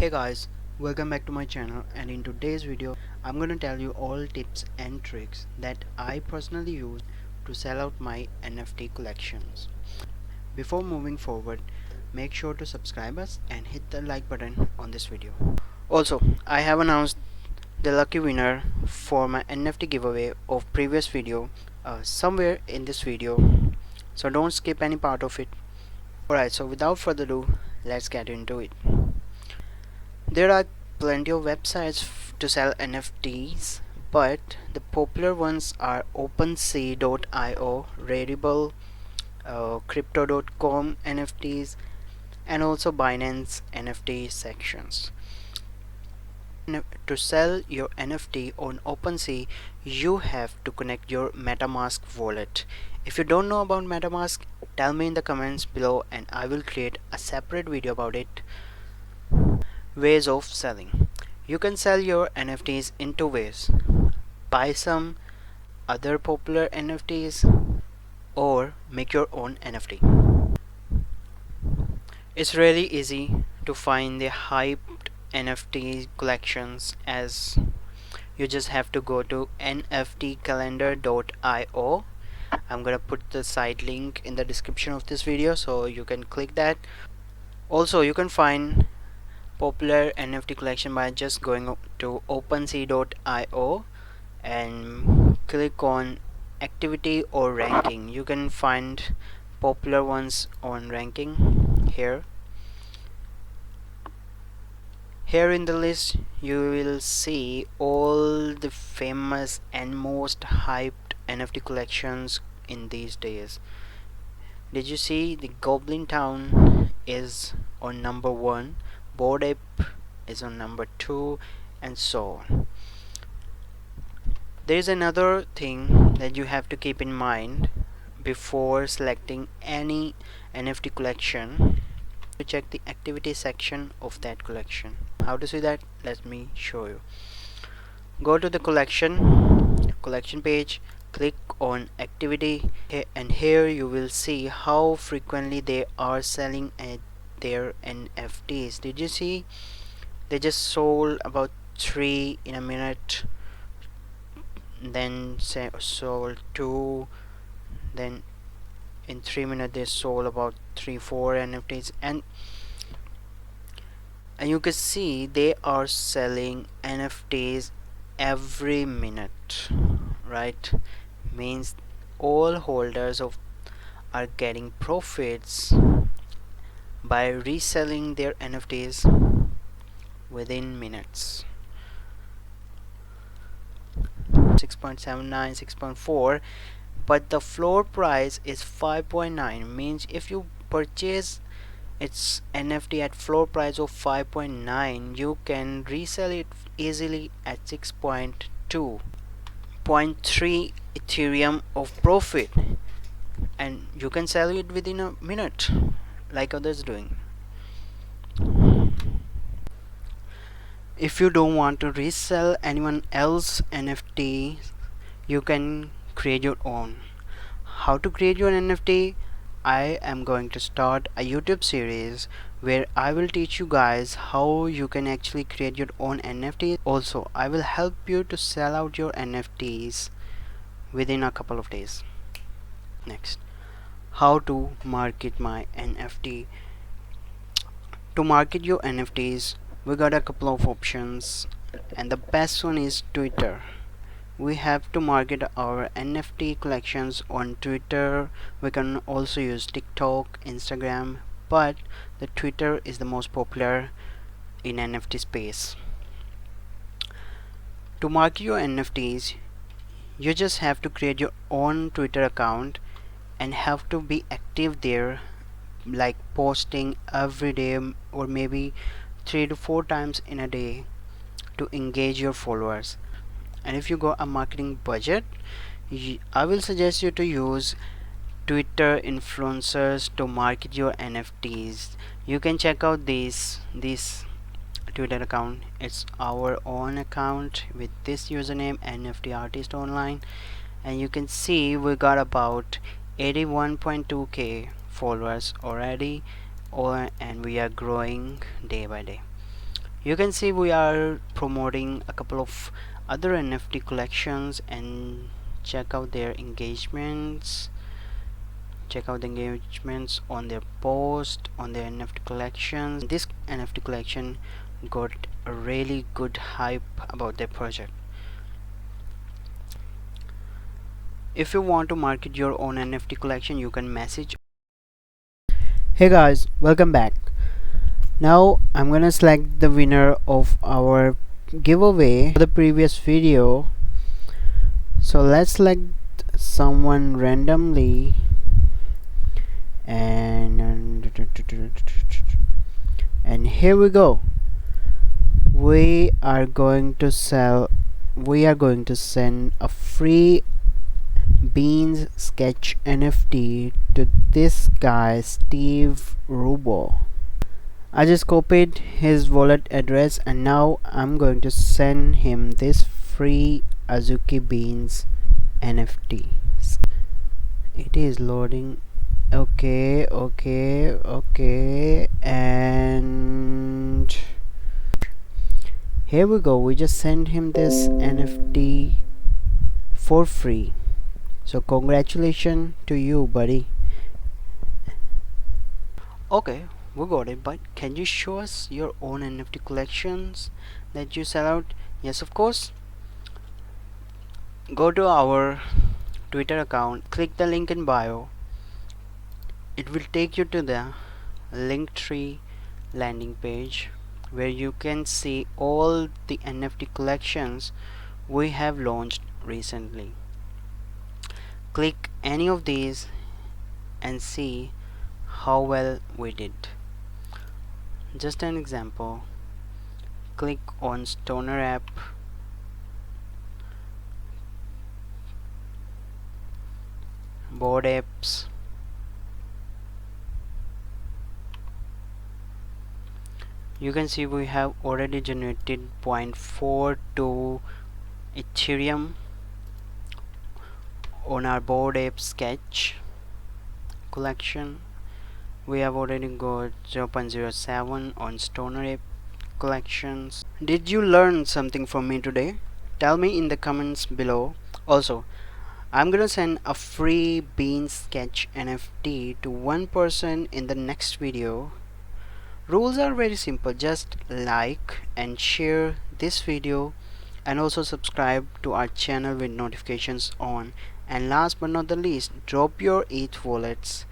Hey guys, welcome back to my channel, and in today's video I'm gonna tell you all tips and tricks that I personally use to sell out my NFT collections. Before moving forward, make sure to subscribe us and hit the like button on this video. Also, I have announced the lucky winner for my NFT giveaway of previous video somewhere in this video, so don't skip any part of it. Alright, so without further ado, let's get into it. There are plenty of websites to sell NFTs, but the popular ones are OpenSea.io, Rarible, Crypto.com NFTs, and also Binance NFT sections. To sell your NFT on OpenSea, you have to connect your MetaMask wallet. If you don't know about MetaMask, tell me in the comments below and I will create a separate video about it. Ways of selling. You can sell your NFTs in two ways: buy some other popular NFTs or make your own NFT. It's really easy to find the hyped NFT collections, as you just have to go to nftcalendar.io. I'm gonna put the site link in the description of this video so you can click that. Also, you can find popular NFT collection by just going to OpenSea.io and click on activity or ranking. You can find popular ones on ranking here. Here in the list you will see all the famous and most hyped NFT collections in these days. Did you see the Goblin Town is on number 1, Bored Ape is on number 2, and so on. There is another thing that you have to keep in mind before selecting any NFT collection: to check the activity section of that collection. How to see that? Let me show you. Go to the collection page, click on activity, and here you will see how frequently they are selling their NFTs. Did you see? They just sold about 3 in a minute, then sold 2, then in 3 minutes they sold about 3-4 NFTs, and you can see they are selling NFTs every minute, right? Means all holders of are getting profits by reselling their NFTs within minutes. 6.79, 6.4, but the floor price is 5.9. Means if you purchase its NFT at floor price of 5.9, you can resell it easily at 6.2, 0.3 Ethereum of profit, and you can sell it within a minute like others doing. If you don't want to resell anyone else NFT, you can create your own. How to create your NFT? I am going to start a YouTube series where I will teach you guys how you can actually create your own NFT. Also, I will help you to sell out your NFTs within a couple of days. Next, how to market my NFT. To market your NFTs, we got a couple of options, and the best one is Twitter. We have to market our NFT collections on Twitter. We can also use TikTok, Instagram, but the Twitter is the most popular in NFT space. To market your NFTs, you just have to create your own Twitter account and have to be active there, like posting every day or maybe 3 to 4 times in a day to engage your followers. And if you got a marketing budget, I will suggest you to use Twitter influencers to market your NFTs. You can check out this Twitter account. It's our own account with this username, NFT Artist Online, and you can see we got about 81.2k followers already, and we are growing day by day. You can see we are promoting a couple of other NFT collections, and check out their engagements. Check out the engagements on their post on their NFT collections. This NFT collection got a really good hype about their project. If you want to market your own NFT collection, you can message. Hey guys, welcome back. Now I'm gonna select the winner of our giveaway for the previous video. So let's select someone randomly, and here we go. We are going to send a free Beans sketch NFT to this guy Steve Rubo. I just copied his wallet address, and now I'm going to send him this free Azuki Beans NFT. It is loading. Okay, and here we go. We just sent him this NFT for free. So congratulations to you, buddy. Okay, we got it, but can you show us your own NFT collections that you sell out? Yes, of course. Go to our Twitter account, click the link in bio. It will take you to the Linktree landing page where you can see all the NFT collections we have launched recently. Click any of these and see how well we did. Just an example, click on Stoner app, board apps, you can see we have already generated 0.42 Ethereum on our board app sketch collection. We have already got 0.07 on Stoner app collections. Did you learn something from me today? Tell me in the comments below. Also, I'm gonna send a free Bean sketch NFT to one person in the next video. Rules are very simple. Just like and share this video, and also subscribe to our channel with notifications on. And last but not the least, drop your ETH wallets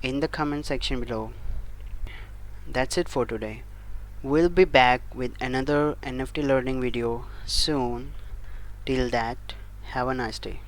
in the comment section below. That's it for today. We'll be back with another NFT learning video soon. Till that, have a nice day.